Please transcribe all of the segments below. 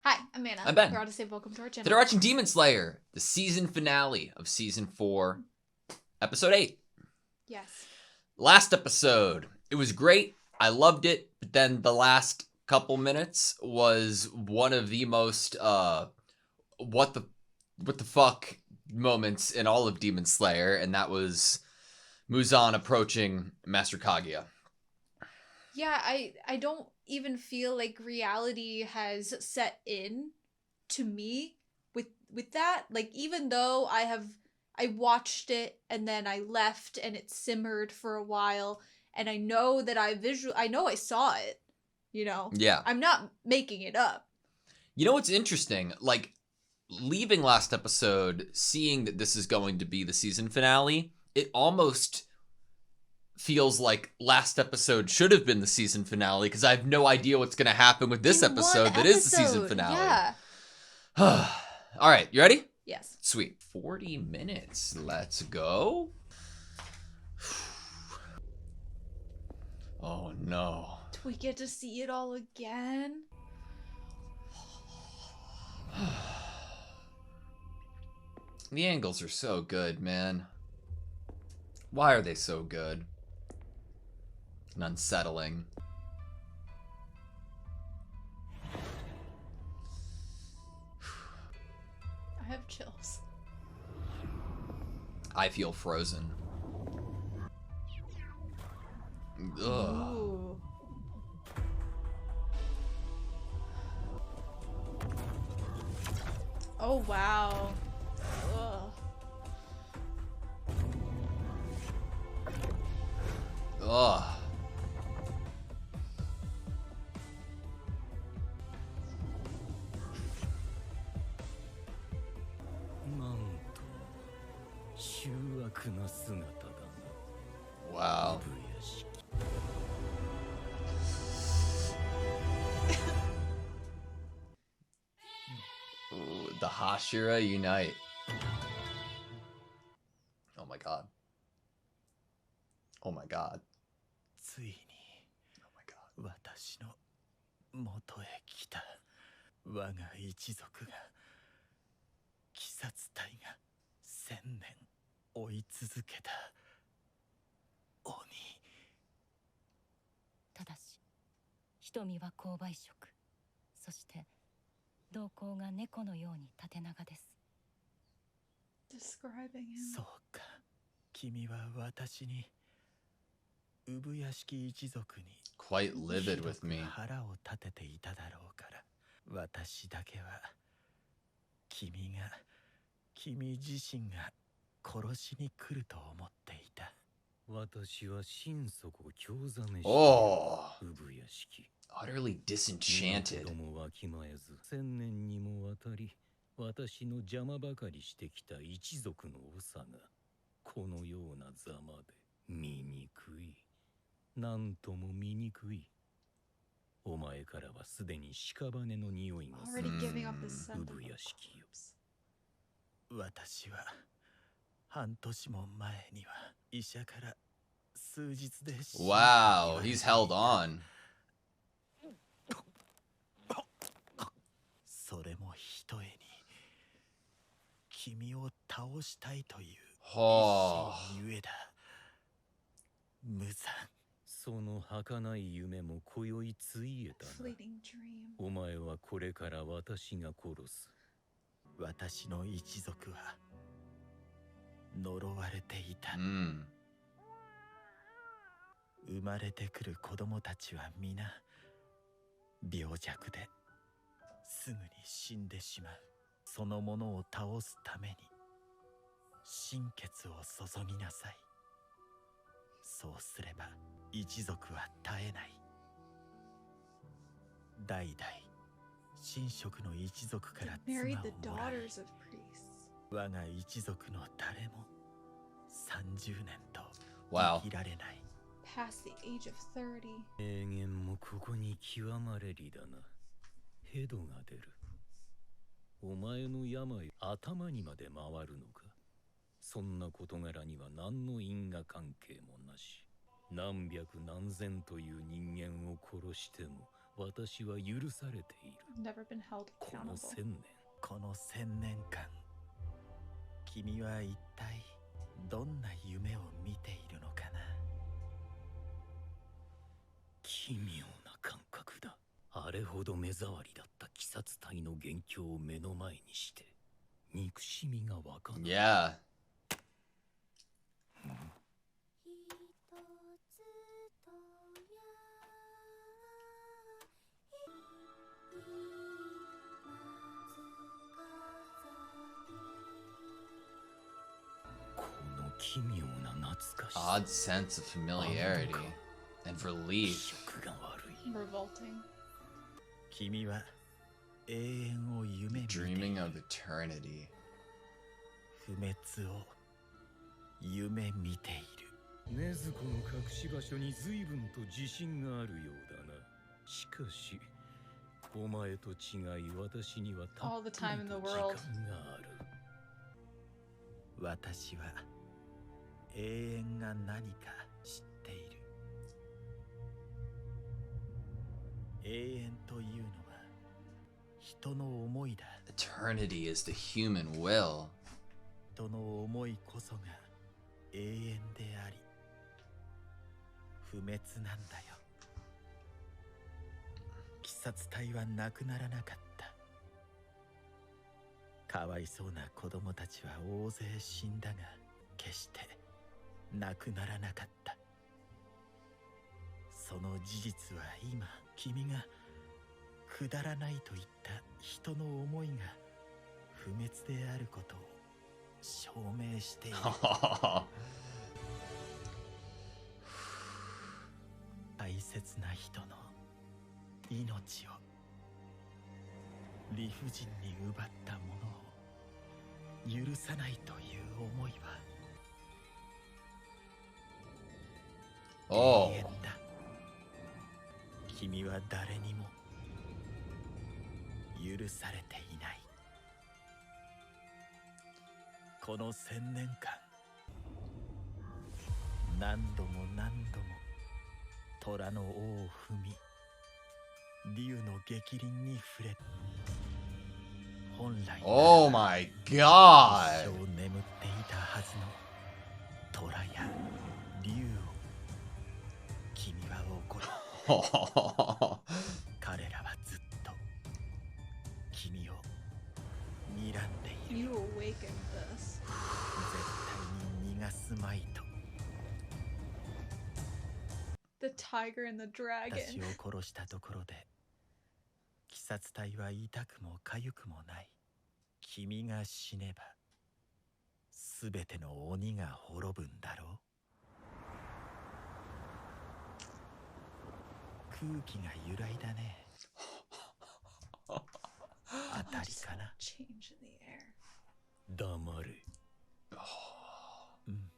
Hi, I'm Anna. I'm Ben. You're AutoSave. Welcome to our channel. Today we're watching Demon Slayer, the season finale of season 4, episode 8. Yes. Last episode, it was great. I loved it, but then the last couple minutes was one of the most what the fuck moments in all of Demon Slayer, and that was Muzan approaching Master Kaguya. Yeah, I don't even feel like reality has set in to me with that. Like, even though I watched it and then I left and it simmered for a while, and I know that I know I saw it, you know. Yeah. I'm not making it up. You know what's interesting? Like, leaving last episode, seeing that this is going to be the season finale, it almost feels like last episode should have been the season finale because I have no idea what's going to happen with this episode that is the season finale. Yeah. All right, you ready? Yes. Sweet. 40 minutes. Let's go. Oh no. Do we get to see it all again? The angles are so good, man. Why are they so good? And unsettling. I have chills. I feel frozen. Ugh. Ooh. Oh wow. Ugh. Ugh. Wow. Ooh, the Hashira unite. Oh my god. Oh my god. ついに Oh my god. 私の元へ来た我が一族が鬼殺隊が1000年追い続けた鬼。ただし瞳は勾配色、そして瞳孔が猫のように縦長です。 Describing him. そうか、君は私に産屋敷一族に Quite livid with me. 腹を立てていただろうから、私だけは君自身が殺しに来ると思っていた。私は心底興ざめして Oh. 産屋敷 Utterly disenchanted. どもわきまえず1000年にもわたり私の邪魔ばかりしてきた一族の長がこのようなざまで醜い、なんとも醜い。お前からはすでに屍の匂いがする Already giving up the scent of 産 the 屋敷よ。 corpse. 私は半年も前には医者から数日で死ぬと言わ Wow, れてい he's た。 held on. それもひとえに君を倒したいという一 Oh. 心ゆえだ。無残。その儚い夢も今宵ついえたな。 Fleeting dream. お前はこれから私が殺す。私の一族は呪われていた。 Mm. 生まれてくる子供たちは皆病弱ですぐに死んでしまう。そのものを倒すために心血を注ぎなさい。そうすれば一族は絶えない。代々神職の一族から妻 Married を the もらい、 daughters of priests. 我が一族の誰も30年と Wow. 生きられない。 Past the age of 30. 永遠もここに極まれりだな。ヘドが出る。お前の病、頭にまで回るのか。そんな事柄には何の因果関係もなし。何百何千という人間を殺しても私は許されている。 Never been held この accountable. 1000年、この1000年間、君は一体どんな夢を見ているのかな。奇妙な感覚だ。あれほど目障りだった鬼殺隊の元凶を目の前にして憎しみが湧かない。 Yeah. この奇妙な懐かしさ。 Odd sense of familiarity and relief. 気色が悪い。 Revolting. 君は永遠を夢見ている。 Dreaming of eternity. 不滅を夢見ている。禰豆子の隠し場所に随分と自信があるようだな。しかし、お前と違い私にはたっ All ぷ the り time in the と時 world. 間がある。私は永遠が何か知っている。永遠というのは人の思いだ。 Eternity is the human will. 人の思いこそが永遠であり不滅なんだよ。鬼殺隊はなくならなかった。かわいそうな子供たちは大勢死んだが決してなくならなかった。その事実は今君がくだらないと言った人の思いが不滅であることを証明している。大切な人の命を理不尽に奪ったものを許さないという思いは Oh. 永遠だ。君は誰にも許されていない。この1000年間何度も何度も虎の尾を踏み竜の逆鱗に触れ本来 Oh my 一 god. 生眠っていたはずの虎や竜を君は怒る。彼らはずっと君を睨んでいる。 You awakened this. 絶対に逃がすまいと。 The tiger and the 私 dragon. を殺したところで鬼殺隊は痛くも痒くもない。君が死ねばすべての鬼が滅ぶんだろう。空気が揺らいだね。当たりかな。 Change in the air. 黙れ。うん。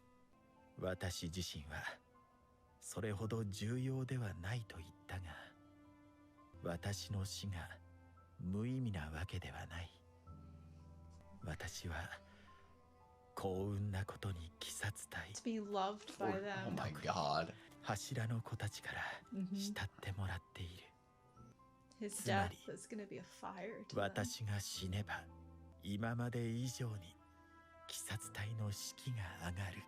私自身はそれほど重要ではないと言ったが、私の死が無意味なわけではない。私は幸運なことに鬼殺隊 To be loved by Oh them. my god. 柱の子たちから Mhm. 慕ってもらっている。 His つま death り is gonna be a fire to them. 私が死ねば今まで以上に鬼殺隊の士気が上がる。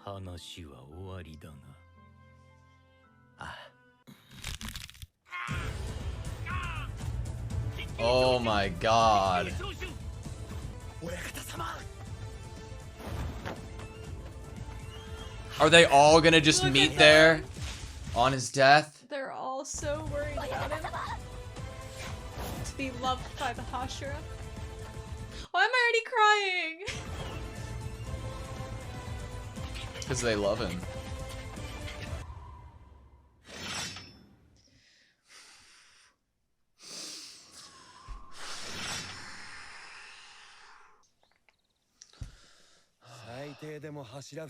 話は終わりだが。ああ。 Oh my god. 親方様。 Are they all gonna just meet there on his death? They're all so worried about him. To be loved by the Hashira. Why am I already crying? Because they love him. Hashira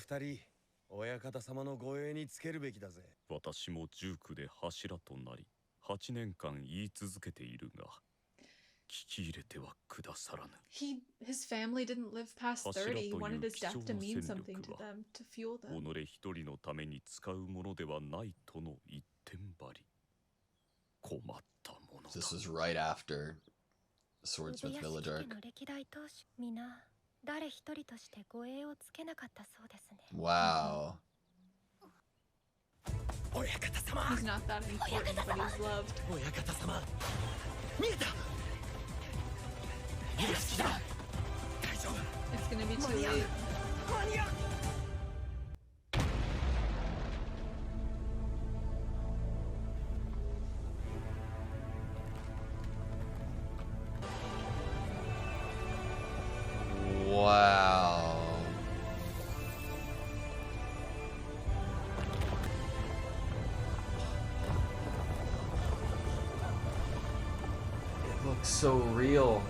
親方様の護衛につけるべきだぜ。私も19で柱となり8年間言い続けているが聞き入れてはくださらぬ。 His family didn't live past 30. He wanted his death to mean something to them, to fuel 己 them. 一人のために使うものではないとの一点張り。困ったものだ。 This was right after Swordsmith Village arc. の歴代当主皆誰一人として護衛をつけなかったそうですね。 Wow. 親方様、 He's not that important, but he's loved. 親方様、見えた。よしだ。大丈夫。 It's gonna be too late. 間に合う。 Wow. It looks so real.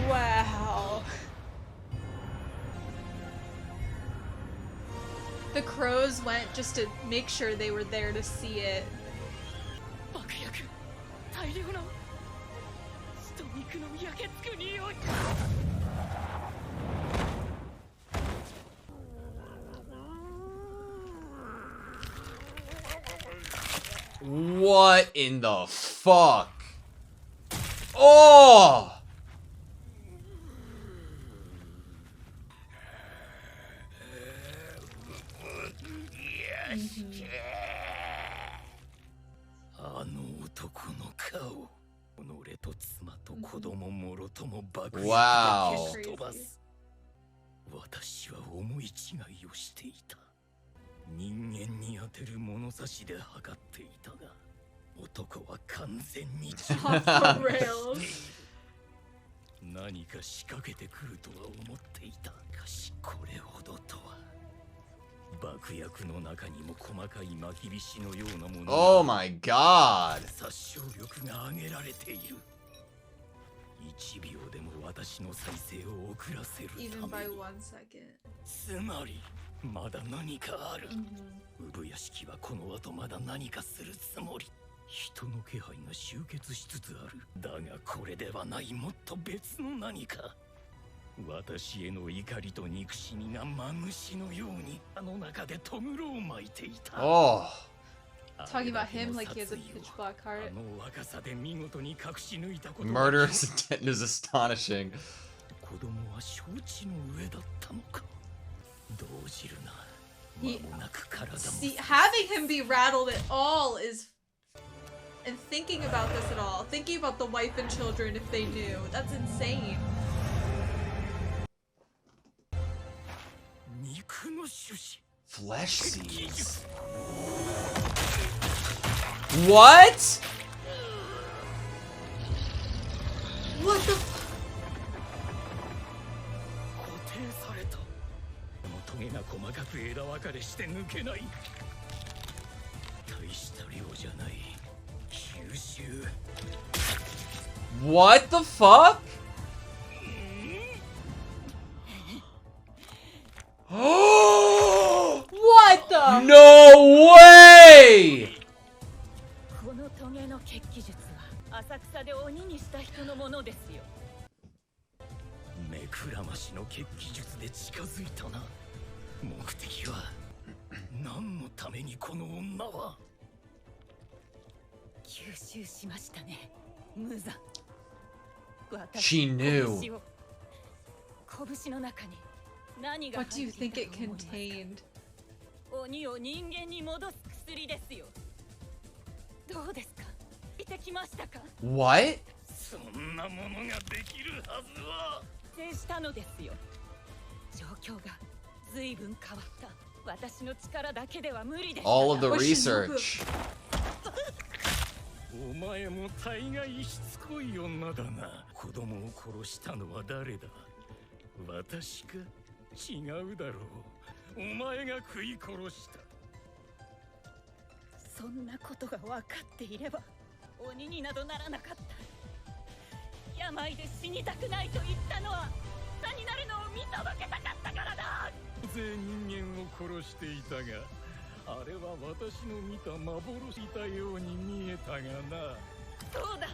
Wow. The crows went just to make sure they were there to see it. 爆薬大量の人肉の焼けつく匂い。 What in the fuck? Oh! あの男の顔、己と妻と子供もろとも爆薬で Wow. 消し飛ばす。私は思い違いをしていた。人間に当てる物差しで測っていたが、男は完全に Off the rails. 何か仕掛けてくるとは思っていた。しかしこれほどとは。爆薬の中にも細かい巻き菱のようなもの Oh my god. 殺傷力が上げられている。1秒でも私の再生を遅らせる Even た by めに。 1 second. つまりまだ何かある。 Mm-hmm. 産屋敷はこの後まだ何かするつもり。人の気配が集結しつつある。だがこれではない、もっと別の何か。私への怒りと憎しみがマムシのようにあの中でとぐろを巻いていた。 Oh. Talking about him like he has a pitch black あ heart. の若さで見事に隠し抜いたこと。 Murderous intent is astonishing. 子供は承知の上だったのか。動じるな。 He- 間もなく体も See, having him be rattled at all is. And thinking about this at all. Thinking about the wife and children if they knew. That's insane. 肉の種子。 Flesh seeds. What? What the f- 固定された。このトゲが細かく枝分かれして抜けない。大した量じゃない。吸収。 What the fuck? What the? No way! このトゲの血気術は浅草で鬼にした人のものですよ。目くらましの血気術で近づいたな。目的は何のためにこの女は。吸収しましたね、無残。 She knew. 拳の中に何が What do you 入って think い it たと思いますか？ contained? 鬼を人間に戻す薬ですよ。どうですか？見てきましたか？ What? そんなものができるはずは。制したのですよ。状況が随分変わった。私の力だけでは無理ですから。 All of the What should research. お前も大概しつこい女だな。子供を殺したのは誰だ。私か。違うだろう。お前が食い殺した。そんなことが分かっていれば鬼になどならなかった。病で死にたくないと言ったのは何になるのを見届けたかったからだ。大勢人間を殺していたが、あれは私の見た幻いたように見えたがな。そうだ、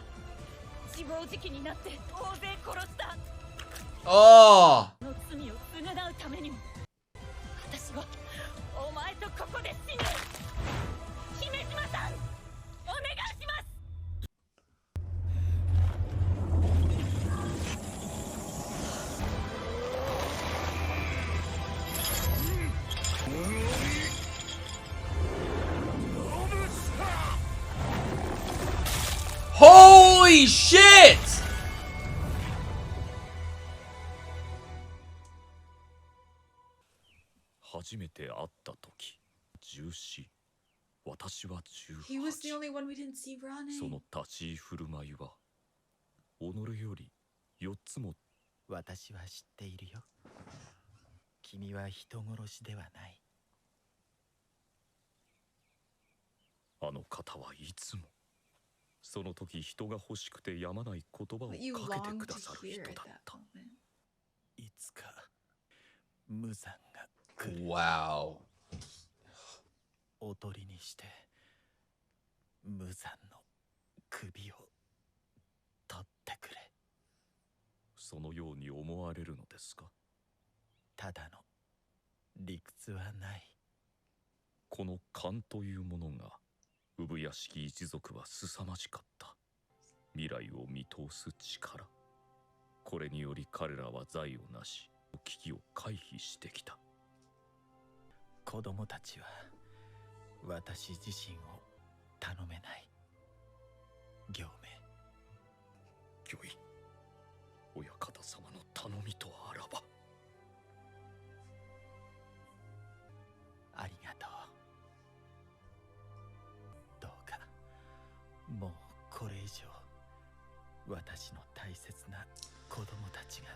自暴自棄になって大勢殺した。Oh! の罪を償うためにも私はお前とここで死ぬ。姫島さん、お願いします。Holy shit! 初めて会った時、14、私は He was the 18。 only one we didn't see running. その立ち居振る舞いは己より4つも。私は知っているよ。君は人殺しではない。あの方はいつもその時人が欲しくてやまない言葉を What you かけて long く to ださる hear 人 at だ that った。 moment. いつか無残が来る。 Wow. おとりにして無残の首を取ってくれ。そのように思われるのですか。ただの理屈はない。この勘というものが産屋敷一族は凄まじかった。未来を見通す力、これにより彼らは財を成し危機を回避してきた。子供たちは私自身を頼めない。行命、御意、親方様の頼みとあらば。ありがとう。どうかもうこれ以上私の大切な子供たちが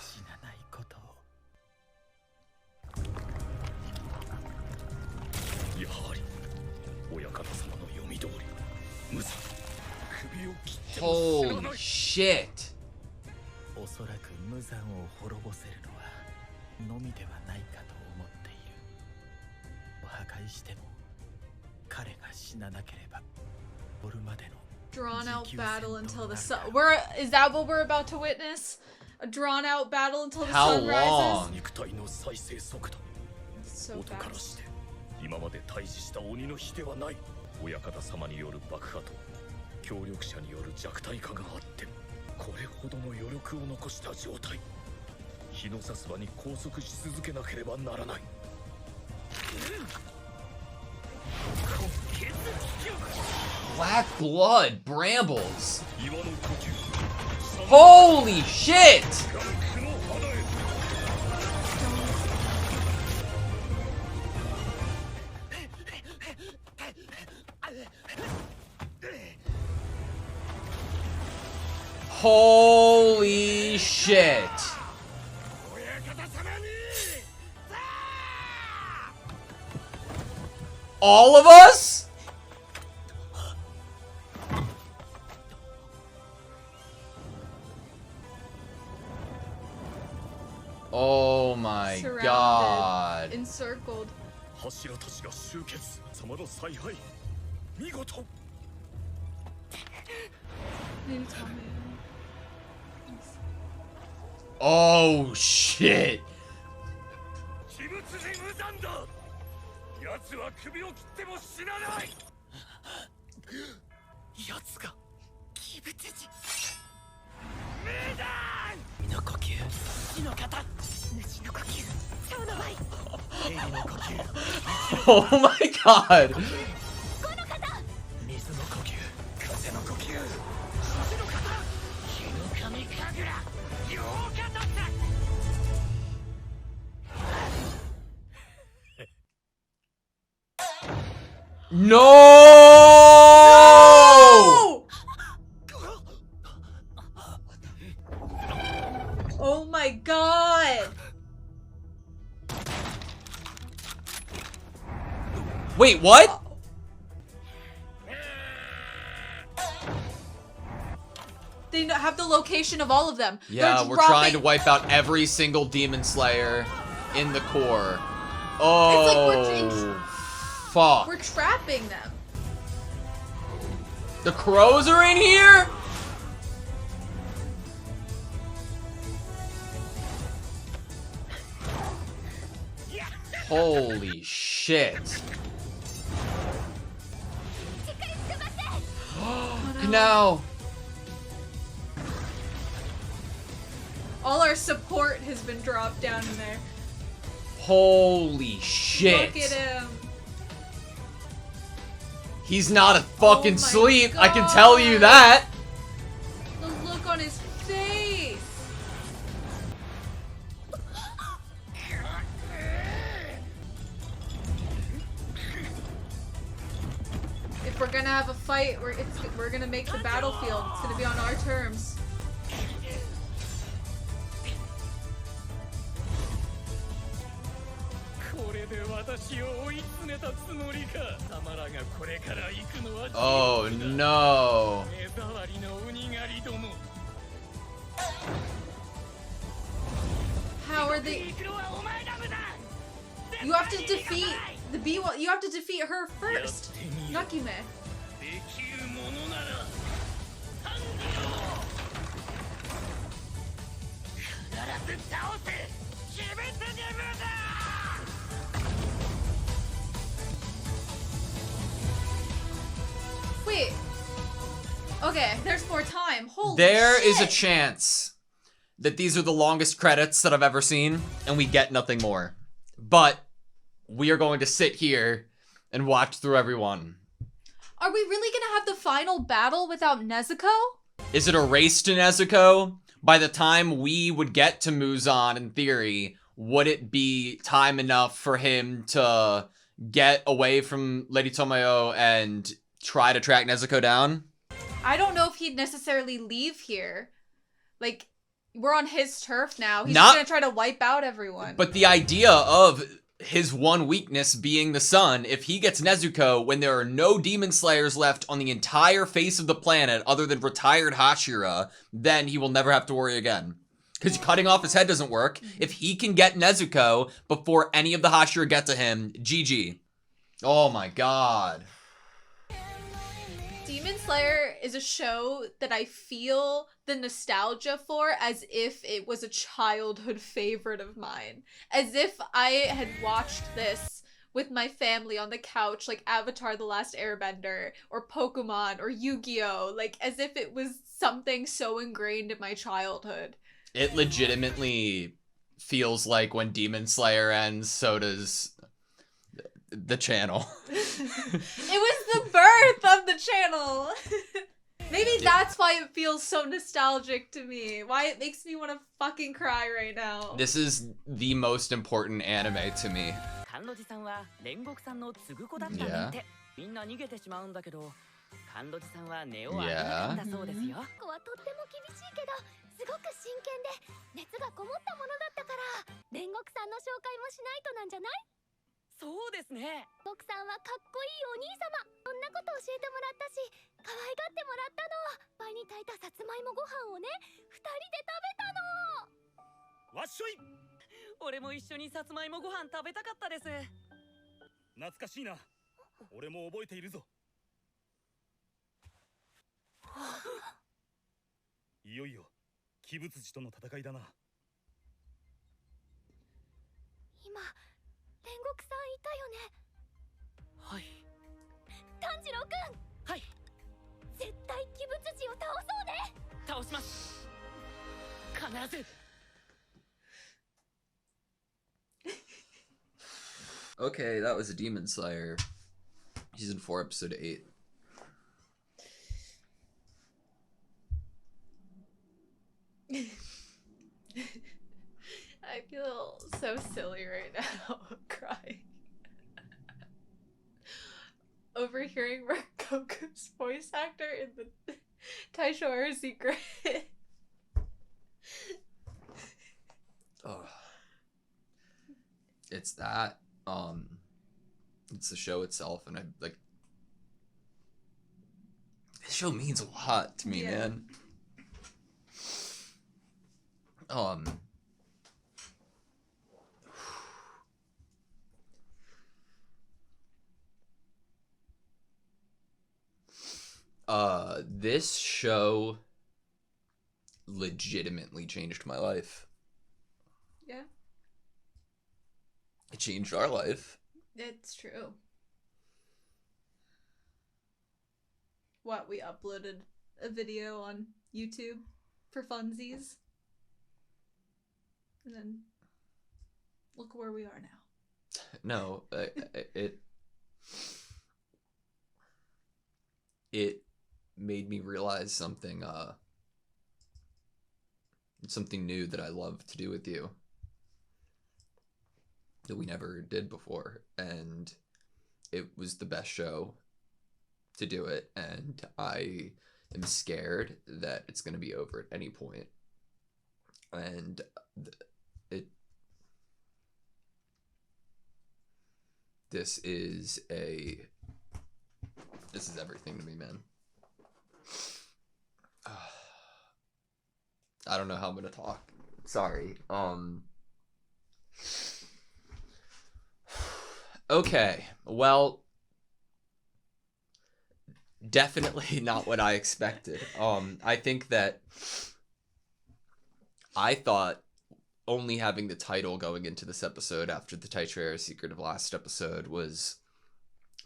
死なないことを。やはり親方様の読み通り、無残首を切っても死な Holy ない。 shit. おそらく無残を滅ぼせるのはのみではないかと思っている。破壊しても彼が死ななければおるまでの Drawn out battle until the sun. Is that what we're about to witness? A drawn out battle until the How sun long? rises? 肉体の再生速度、 So 音からし fast. て今まで対峙した鬼の比ではない。親方様による爆破と協力者による弱体化があってもこれほどの余力を残した状態、日の差す場に拘束し続けなければならない。 Black blood, brambles. 岩の呼吸、 Holy shit! ガンクの花へ。 Holy shit! All of us? Oh my Surrounded. god. Encircled. 柱たちが集結。様の采配、見事。 Maybe tell me. Oh shit. 鬼物人無残だ。奴は首を切っても死なない。奴が鬼物人。無残。身の呼吸、火の型、主の呼吸、蝶の舞、蛇の呼吸。 Oh my god. 水の呼吸、風の呼吸、風の型、火の神神楽、陽化だった。 No! Oh my god! Wait, what? location of all of them. Yeah, They're we're dropping... trying to wipe out every single Demon Slayer in the core. Oh, fuck. We're trapping them. The crows are in here? Holy shit. Now. All our support has been dropped down in there. Holy shit. Look at him. He's not fucking Oh my asleep, I can tell you that. The look on his face. If we're gonna have a fight, we're gonna make the battlefield. It's gonna be on our terms. Oh no. How are they? You have to defeat the B. You have to defeat her first. Nakime. Wait. Okay, there's more time. Holy There shit. is a chance that these are the longest credits that I've ever seen, and we get nothing more. But we are going to sit here and watch through everyone. Are we really gonna have the final battle without Nezuko? Is it a race to Nezuko? By the time we would get to Muzan, in theory, would it be time enough for him to get away from Lady Tomoyo and try to track Nezuko down? I don't know if he'd necessarily leave here. Like, we're on his turf now. He's Not- just gonna try to wipe out everyone. But the idea of his one weakness being the sun, if he gets Nezuko when there are no Demon Slayers left on the entire face of the planet other than retired Hashira, then he will never have to worry again. Because cutting off his head doesn't work. If he can get Nezuko before any of the Hashira get to him, GG. Oh my god. Demon Slayer is a show that I feel the nostalgia for as if it was a childhood favorite of mine. As if I had watched this with my family on the couch, like Avatar The Last Airbender, or Pokemon, or Yu-Gi-Oh! Like, as if it was something so ingrained in my childhood. It legitimately feels like when Demon Slayer ends, so does the channel. It was the birth of the channel. Maybe that's why it feels so nostalgic to me. Why it makes me want to fucking cry right now. This is the most important anime to me. 甘露寺さんは煉獄さんの継ぐ子だったなんて、みんな逃げてしまうんだけど、甘露寺さんは根を上げなかったそうですよ。子はとっても厳しいけどすごく真剣で熱がこもったものだったから煉獄さんの紹介もしないとなんじゃない？そうですね。僕さんはかっこいいお兄様。そんなこと教えてもらったし可愛がってもらったの。倍に炊いたさつまいもご飯をね、二人で食べたの。わっしょい。俺も一緒にさつまいもご飯食べたかったです。懐かしいな。俺も覚えているぞ。いよいよ鬼物児との戦いだな。今煉獄さんいたよね。はい。炭治郎くん。はい。絶対鬼物児を倒そうね。倒します。必ず。Okay, that was a Demon Slayer. Season 4, episode 8. I feel so silly right now, crying. Overhearing Rakoku's voice actor in the Taisho Horror Secret. Oh. It's that. It's the show itself, and I like. This show means a lot to me, Yeah. man. Um, this show legitimately changed my life. Yeah, It changed our life. it's true. What, we uploaded a video on YouTube for funsies? And then look where we are now. No, it made me realize something new that I love to do with you that we never did before, and it was the best show to do it, and I am scared that it's going to be over at any point. And this is everything to me, man. I don't know how I'm gonna talk. Sorry. Okay. Well, definitely not what I expected. I think that I thought only having the title going into this episode after the Titrair Secret of last episode was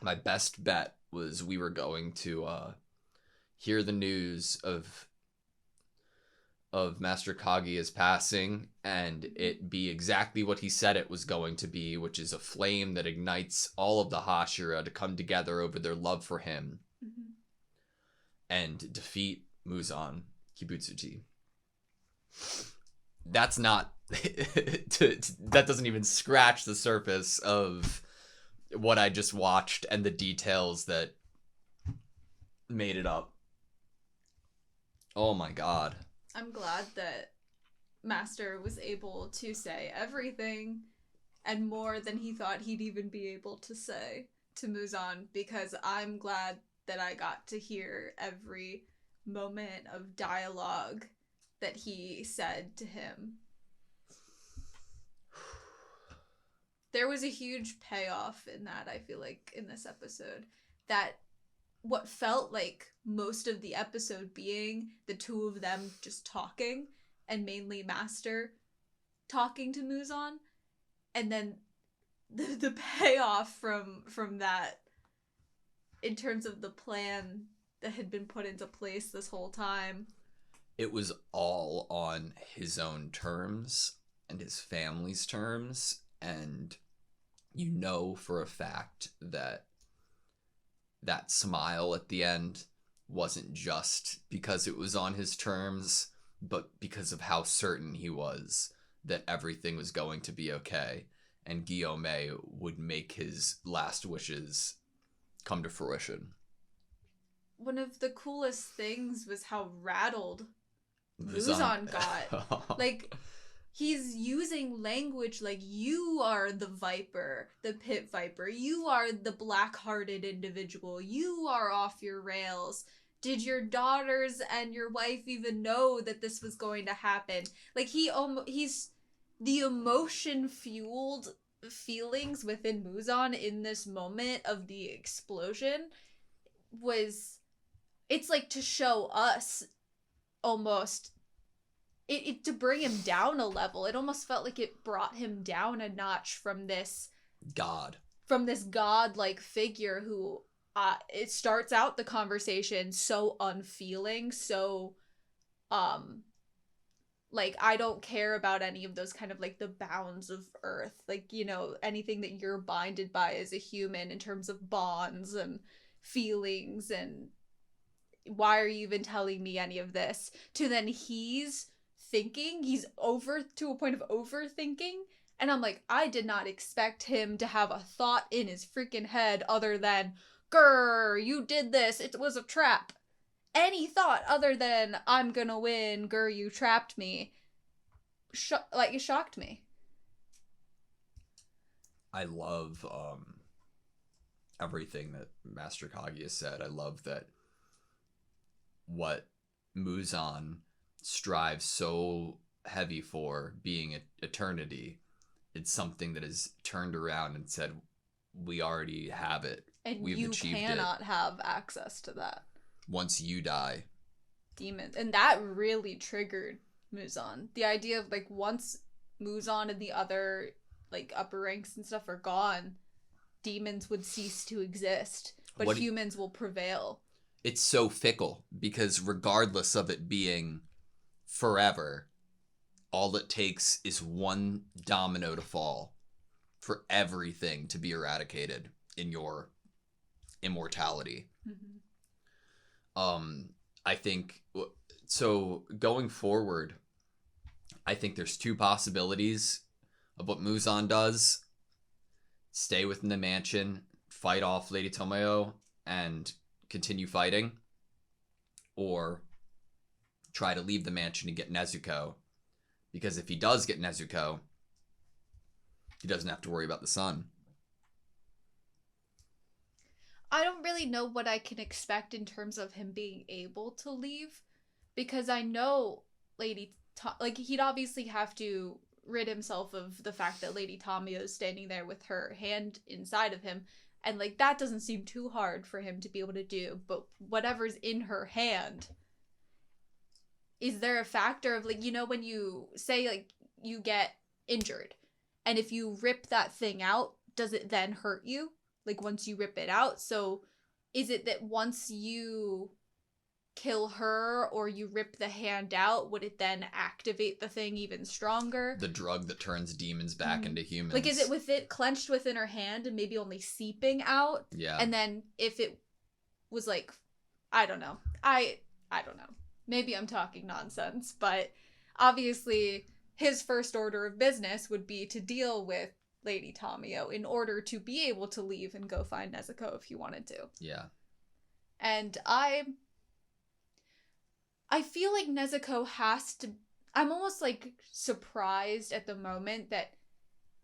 my best bet. Was we were going to hear the news of Master Kaguya's passing, and it be exactly what he said it was going to be, which is a flame that ignites all of the Hashira to come together over their love for him and defeat Muzan Kibutsuji. That's not that doesn't even scratch the surface of what I just watched and the details that made it up. Oh my god. I'm glad that Master was able to say everything and more than he thought he'd even be able to say to Muzan, because I'm glad that I got to hear every moment of dialogue that he said to him. There was a huge payoff in that, I feel like, in this episode. That what felt like most of the episode being the two of them just talking, and mainly Master talking to Muzan, and then the payoff from that in terms of the plan that had been put into place this whole time. It was all on his own terms and his family's terms, and you know for a fact that that smile at the end wasn't just because it was on his terms, but because of how certain he was that everything was going to be okay, and Guillaume would make his last wishes come to fruition. One of the coolest things was how rattled Muzan got. Like, he's using language like, you are the viper, the pit viper. You are the black-hearted individual. You are off your rails. Did your daughters and your wife even know that this was going to happen? Like, he's the emotion-fueled feelings within Muzan in this moment of the explosion was... It's like to show us almost... It to bring him down a level. It almost felt like it brought him down a notch from this god-like figure who it starts out the conversation so unfeeling, so like, I don't care about any of those kind of like the bounds of Earth, like, you know, anything that you're binded by as a human in terms of bonds and feelings, and why are you even telling me any of this? To then he's over to a point of overthinking, and I'm like, I did not expect him to have a thought in his freaking head other than, grr, you did this, it was a trap. Any thought other than, I'm gonna win, grr, you trapped me, it shocked me. I love everything that Master Kaguya said. I love that what Muzan strives so heavy for being eternity, it's something that is turned around and said, we already have it. And We've you achieved cannot it. have access to that. Once you die. Demons. And that really triggered Muzan. The idea of, like, once Muzan and the other, like, upper ranks and stuff are gone, demons would cease to exist. But humans will prevail. It's so fickle, because regardless of it being forever, all it takes is one domino to fall for everything to be eradicated in your immortality. I think, so going forward, I think there's two possibilities of what Muzan does. Stay within the mansion, fight off Lady Tomoyo, and continue fighting, or try to leave the mansion and get Nezuko, because if he does get Nezuko, he doesn't have to worry about the sun. I don't really know what I can expect in terms of him being able to leave, because I know like, he'd obviously have to rid himself of the fact that Lady Tomoyo is standing there with her hand inside of him, and, like, that doesn't seem too hard for him to be able to do. But whatever's in her hand, is there a factor of, like, you know, when you say, like, you get injured, and if you rip that thing out, does it then hurt you? Like, once you rip it out? So is it that once you kill her or you rip the hand out, would it then activate the thing even stronger? The drug that turns demons back into humans. Like, is it with it clenched within her hand and maybe only seeping out? Yeah. And then if it was, like, I don't know. I don't know. Maybe I'm talking nonsense, but obviously his first order of business would be to deal with Lady Tomoyo in order to be able to leave and go find Nezuko if he wanted to. Yeah. And I feel like Nezuko has to... I'm almost, like, surprised at the moment that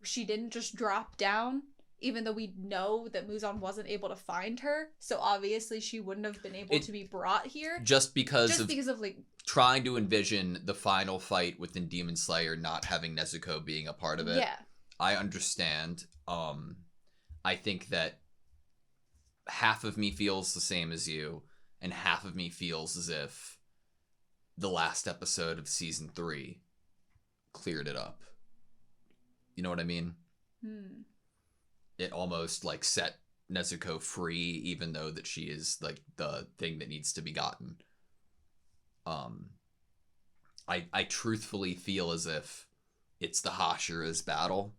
she didn't just drop down, even though we know that Muzan wasn't able to find her. So obviously she wouldn't have been able to be brought here. Just because of, like... trying to envision the final fight within Demon Slayer not having Nezuko being a part of it. Yeah. I understand. I think that half of me feels the same as you, and half of me feels as if the last episode of season 3 cleared it up. You know what I mean? It almost, like, set Nezuko free, even though that she is, like, the thing that needs to be gotten. I truthfully feel as if it's the Hashira's battle.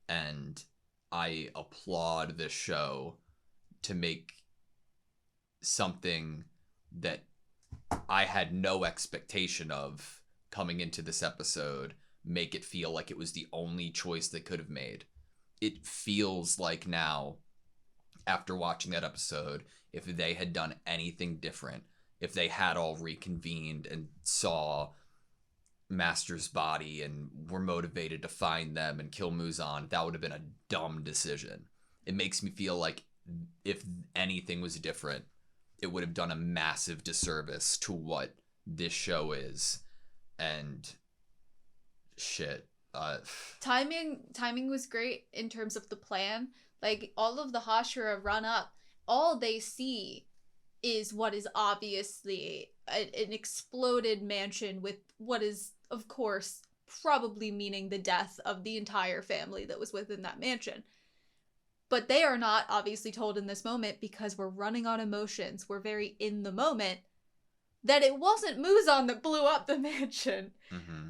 And I applaud this show to make something that I had no expectation of coming into this episode make it feel like it was the only choice they could have made. It feels like now, after watching that episode, if they had done anything different, if they had all reconvened and saw Master's body and were motivated to find them and kill Muzan, that would have been a dumb decision. It makes me feel like if anything was different, it would have done a massive disservice to what this show is. And shit. Timing was great in terms of the plan. Like, all of the Hashira run up, all they see is what is obviously an exploded mansion with what is, of course, probably meaning the death of the entire family that was within that mansion. But they are not obviously told in this moment, because we're running on emotions, we're very in the moment, that it wasn't Muzan that blew up the mansion.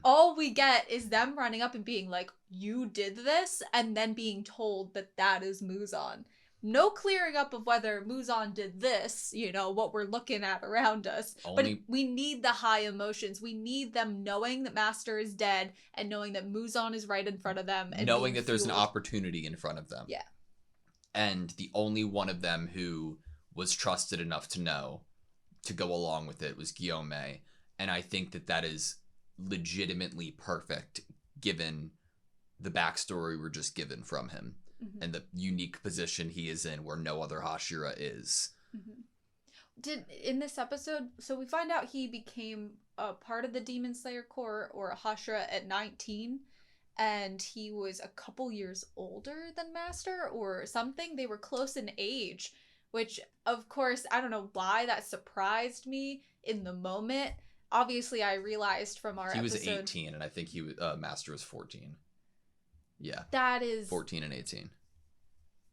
All we get is them running up and being like, you did this, and then being told that that is Muzan. No clearing up of whether Muzan did this, you know, what we're looking at around us. But we need the high emotions. We need them knowing that Master is dead and knowing that Muzan is right in front of them. And knowing that there's an opportunity in front of them. Yeah. And the only one of them who was trusted enough to know to go along with it was Guillaume. And I think that that is legitimately perfect given the backstory we're just given from him. And the unique position he is in where no other Hashira is. In this episode, so we find out he became a part of the Demon Slayer Corps, or a Hashira, at 19, and he was a couple years older than Master or something. They were close in age, which, of course, I don't know why that surprised me in the moment. Obviously, I realized from our episode... He was 18, and I think Master was 14. Yeah. That is... 14 and 18.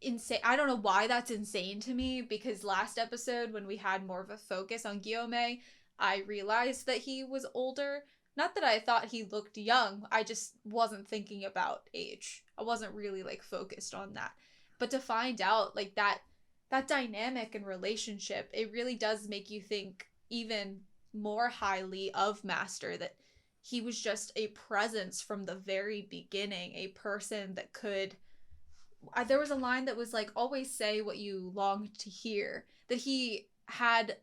Insane. I don't know why that's insane to me, because last episode, when we had more of a focus on Guillaume, I realized that he was older. Not that I thought he looked young, I just wasn't thinking about age. I wasn't really, like, focused on that. But to find out, like, that dynamic and relationship, it really does make you think even more highly of Master, that he was just a presence from the very beginning, a person that could... There was a line that was like, always say what you long to hear. That he had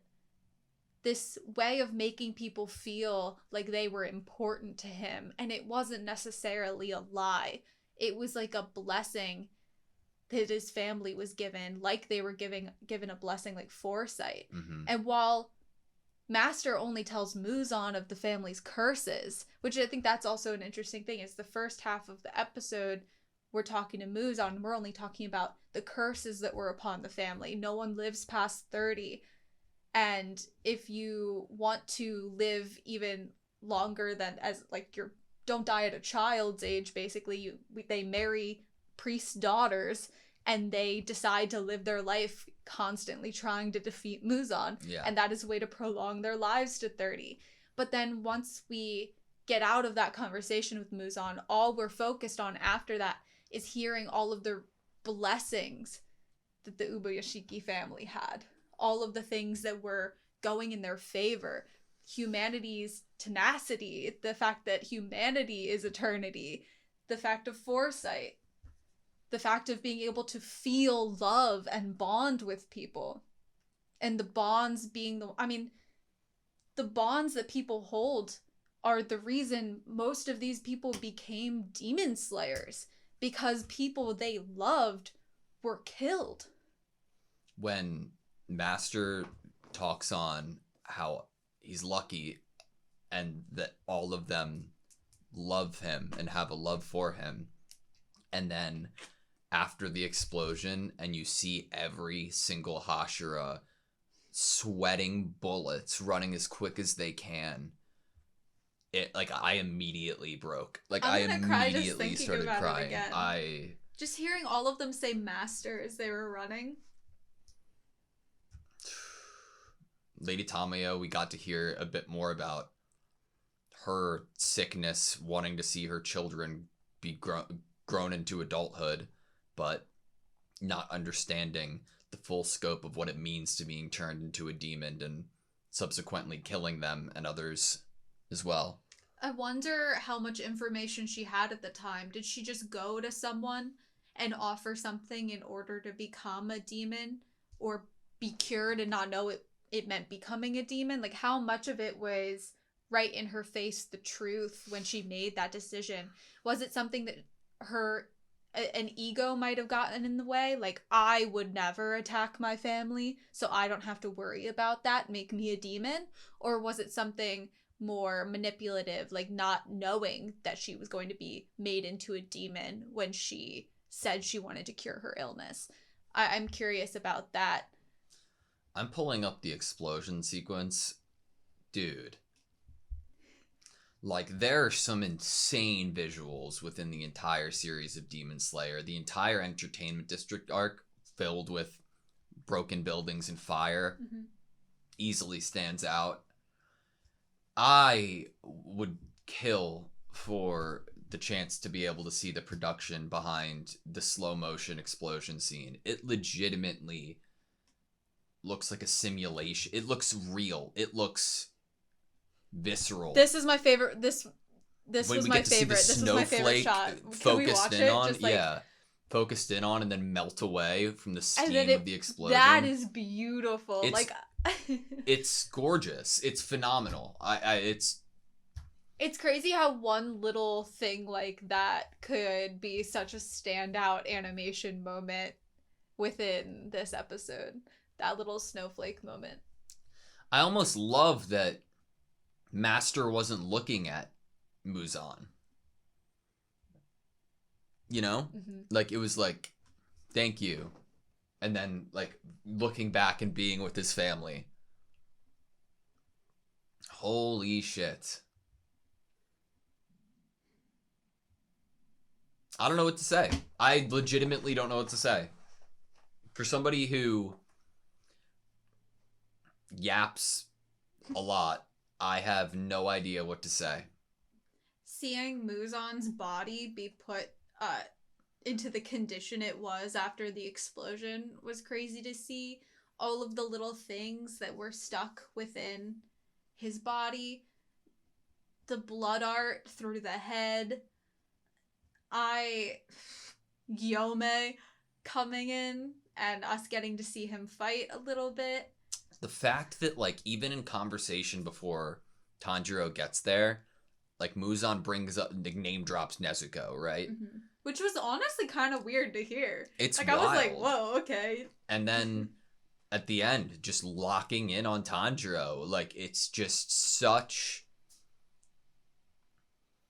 this way of making people feel like they were important to him. And it wasn't necessarily a lie. It was like a blessing that his family was given, like they were given a blessing like foresight. Mm-hmm. And while Master only tells Muzan of the family's curses, which I think that's also an interesting thing, is the first half of the episode... we're talking to Muzan, and we're only talking about the curses that were upon the family. No one lives past 30. And if you want to live even longer than, as like, don't die at a child's age, basically, they marry priests' daughters, and they decide to live their life constantly trying to defeat Muzan. Yeah. And that is a way to prolong their lives to 30. But then once we get out of that conversation with Muzan, all we're focused on after that is hearing all of the blessings that the Ubayashiki family had. All of the things that were going in their favor. Humanity's tenacity, the fact that humanity is eternity, the fact of foresight, the fact of being able to feel love and bond with people. And the bonds being the bonds that people hold are the reason most of these people became demon slayers. Because people they loved were killed. When Master talks on how he's lucky and that all of them love him and have a love for him, and then after the explosion and you see every single Hashira sweating bullets, running as quick as they can, it, like, I immediately broke. Like, I immediately started crying. Just hearing all of them say Master as they were running. Lady Tamayo, we got to hear a bit more about her sickness, wanting to see her children be grown into adulthood, but not understanding the full scope of what it means to being turned into a demon and subsequently killing them and others as well. I wonder how much information she had at the time. Did she just go to someone and offer something in order to become a demon, or be cured and not know it meant becoming a demon? Like, how much of it was right in her face the truth when she made that decision? Was it something that an ego might have gotten in the way? Like, I would never attack my family, so I don't have to worry about that, make me a demon? Or was it something more manipulative, like not knowing that she was going to be made into a demon when she said she wanted to cure her illness? I'm curious about that. I'm pulling up the explosion sequence. Dude. Like, there are some insane visuals within the entire series of Demon Slayer. The entire Entertainment District arc, filled with broken buildings and fire, easily stands out. I would kill for the chance to be able to see the production behind the slow motion explosion scene. It legitimately looks like a simulation. It looks real. It looks visceral. This is my favorite. This was my favorite. This was my favorite shot. Can we watch it? On, just like, yeah, focused in on and then melt away from the steam of the explosion. That is beautiful. It's gorgeous. It's phenomenal. It's crazy how one little thing like that could be such a standout animation moment within this episode. That little snowflake moment. I almost love that Master wasn't looking at Muzan. You know? Mm-hmm. Like, it was like, thank you. And then, like, looking back and being with his family. Holy shit. I don't know what to say. I legitimately don't know what to say. For somebody who yaps a lot, I have no idea what to say. Seeing Muzan's body be put into the condition it was after the explosion was crazy to see. All of the little things that were stuck within his body, the blood art through the head, Gyome coming in and us getting to see him fight a little bit. The fact that, like, even in conversation before Tanjiro gets there, like, Muzan brings up, name drops Nezuko, right? Mm-hmm. Which was honestly kind of weird to hear. It's like, wild. I was like, whoa, okay. And then at the end, just locking in on Tanjiro, like, it's just such...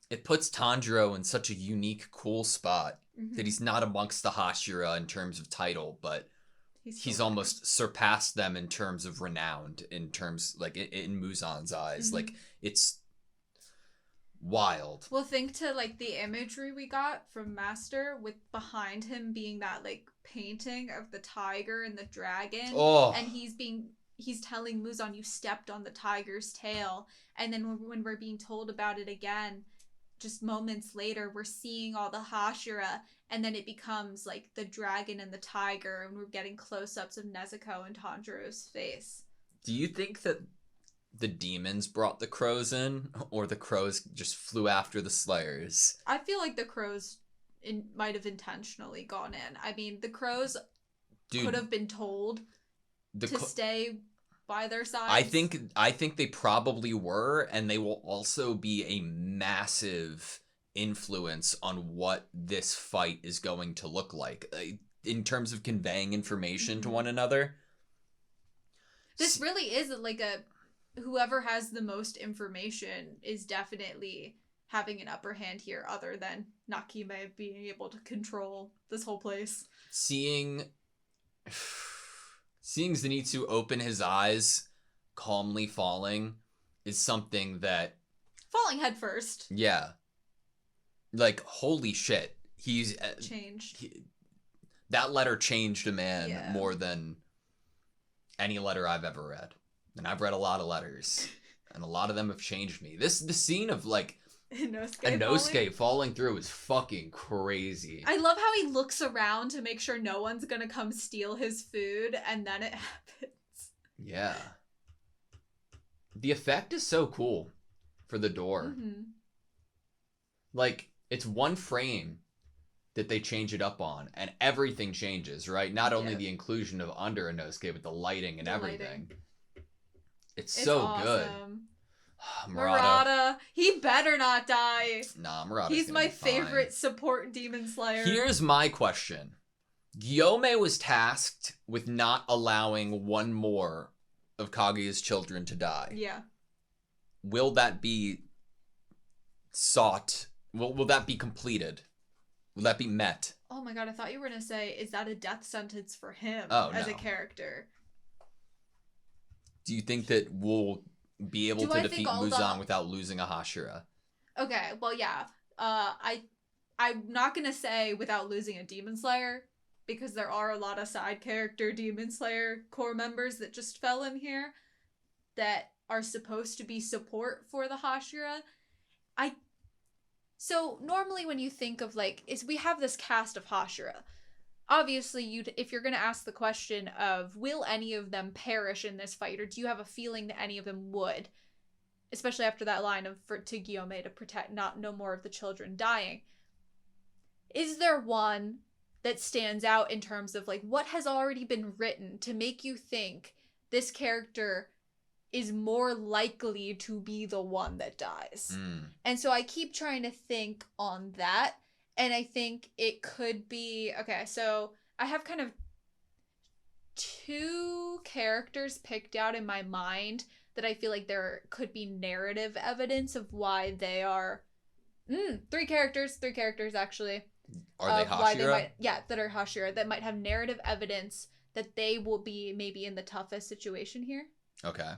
It puts Tanjiro in such a unique, cool spot that he's not amongst the Hashira in terms of title, but he's almost surpassed them in terms of renowned, in terms, like, in Muzan's eyes. Like, it's wild. Well, think to, like, the imagery we got from Master with behind him being that, like, painting of the tiger and the dragon. Oh. And he's telling Muzan, you stepped on the tiger's tail. And then when we're being told about it again, just moments later, we're seeing all the Hashira, and then it becomes, like, the dragon and the tiger, and we're getting close-ups of Nezuko and Tanjiro's face. Do you think that the demons brought the crows in, or the crows just flew after the slayers? I feel like the crows might have intentionally gone in. I mean, the crows could have been told to stay by their sides. I think they probably were, and they will also be a massive influence on what this fight is going to look like in terms of conveying information to one another. This really is like whoever has the most information is definitely having an upper hand here, other than Nakime being able to control this whole place. Seeing Zenitsu open his eyes, calmly falling, is something that... Falling head first. Yeah. Like, holy shit. He's... changed. That letter changed a man more than any letter I've ever read. And I've read a lot of letters. And a lot of them have changed me. The scene of, like... Inosuke falling through is fucking crazy. I love how he looks around to make sure no one's gonna come steal his food, and then it happens. Yeah. The effect is so cool for the door. Like, it's one frame that they change it up on, and everything changes, right? Not only the inclusion of under Inosuke, but the lighting and everything. It's so awesome. Good. Murata. He better not die. Nah, Murata's He's my favorite support demon slayer. Here's my question. Gyome was tasked with not allowing one more of Kaguya's children to die. Yeah. Will that be sought? Will that be completed? Will that be met? Oh my god, I thought you were going to say, is that a death sentence for him as a character? Do you think that we'll be able to defeat Muzan without losing a Hashira? Okay, well, yeah. I'm not gonna say without losing a Demon Slayer, because there are a lot of side character Demon Slayer core members that just fell in here that are supposed to be support for the Hashira. So normally when you think of, like, we have this cast of Hashira. Obviously, if you're going to ask the question of, will any of them perish in this fight, or do you have a feeling that any of them would? Especially after that line to Gyome to protect, no more of the children dying. Is there one that stands out in terms of, like, what has already been written to make you think this character is more likely to be the one that dies? And so I keep trying to think on that. And I think it could be... Okay, so I have kind of two characters picked out in my mind that I feel like there could be narrative evidence of why they are 3 characters actually. Are they Hashira? That are Hashira, that might have narrative evidence that they will be maybe in the toughest situation here. Okay.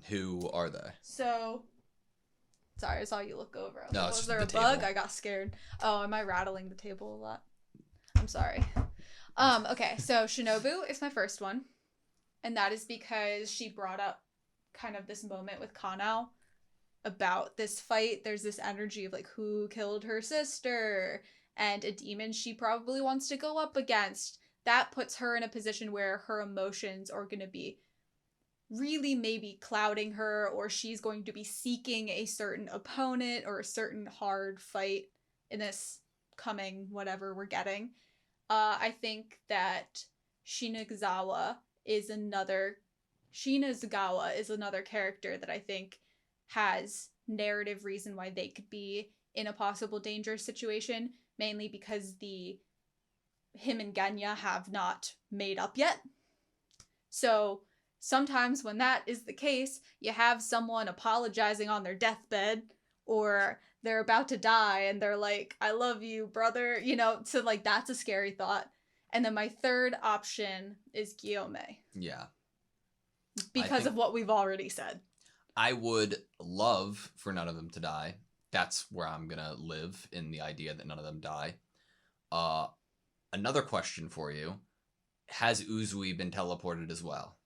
Who are they? So, sorry, I saw you look over. I was No, like, it's was there the a bug? table. I got scared. Oh, am I rattling the table a lot? I'm sorry. Okay, so Shinobu is my first one. And that is because she brought up kind of this moment with Kanao about this fight. There's this energy of like, who killed her sister? And a demon she probably wants to go up against. That puts her in a position where her emotions are going to be really maybe clouding her, or she's going to be seeking a certain opponent or a certain hard fight in this coming whatever we're getting. I think that Shinagawa is another character that I think has narrative reason why they could be in a possible dangerous situation, mainly because him and Genya have not made up yet. So sometimes when that is the case, you have someone apologizing on their deathbed, or they're about to die and they're like, I love you, brother, so like that's a scary thought. And then my third option is Guillaume. Yeah. Because of what we've already said. I would love for none of them to die. That's where I'm going to live, in the idea that none of them die. Another question for you. Has Uzui been teleported as well?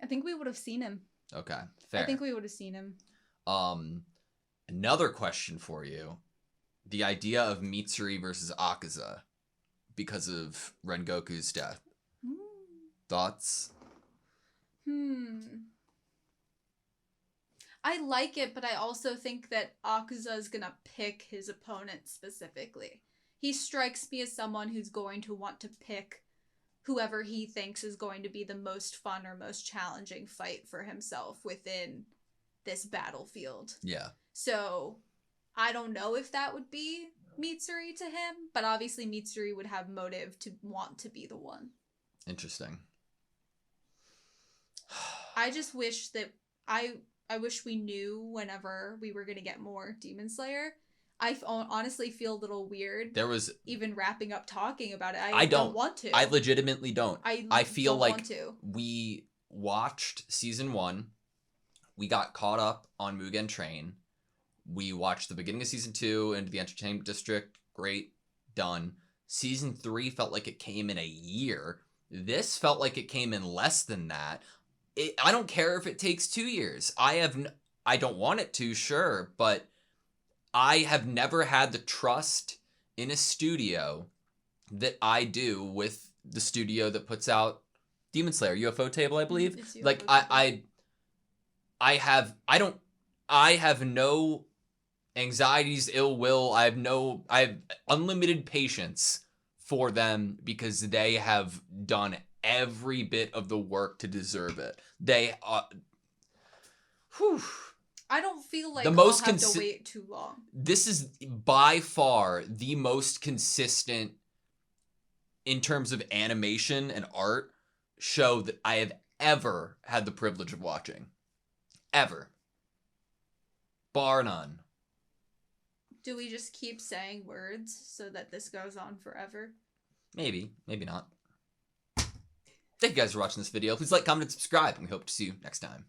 I think we would have seen him. Okay, fair. I think we would have seen him. Another question for you. The idea of Mitsuri versus Akaza because of Rengoku's death. Thoughts? I like it, but I also think that Akaza is gonna pick his opponent specifically. He strikes me as someone who's going to want to pick whoever he thinks is going to be the most fun or most challenging fight for himself within this battlefield. Yeah. So, I don't know if that would be Mitsuri to him, but obviously Mitsuri would have motive to want to be the one. Interesting. I just wish that I wish we knew whenever we were going to get more Demon Slayer. I honestly feel a little weird. There was even wrapping up talking about it. I don't want to. I legitimately don't. I feel don't like want to. We watched season 1. We got caught up on Mugen Train. We watched the beginning of season 2 into the Entertainment District. Great. Done. Season 3 felt like it came in a year. This felt like it came in less than that. I don't care if it takes 2 years. I don't want it to, sure, but I have never had the trust in a studio that I do with the studio that puts out Demon Slayer, UFO Table, I believe. Like I have no anxieties, ill will. I have unlimited patience for them because they have done every bit of the work to deserve it. I don't feel like I'll have to wait too long. This is by far the most consistent in terms of animation and art show that I have ever had the privilege of watching. Ever. Bar none. Do we just keep saying words so that this goes on forever? Maybe. Maybe not. Thank you guys for watching this video. Please like, comment, and subscribe, and we hope to see you next time.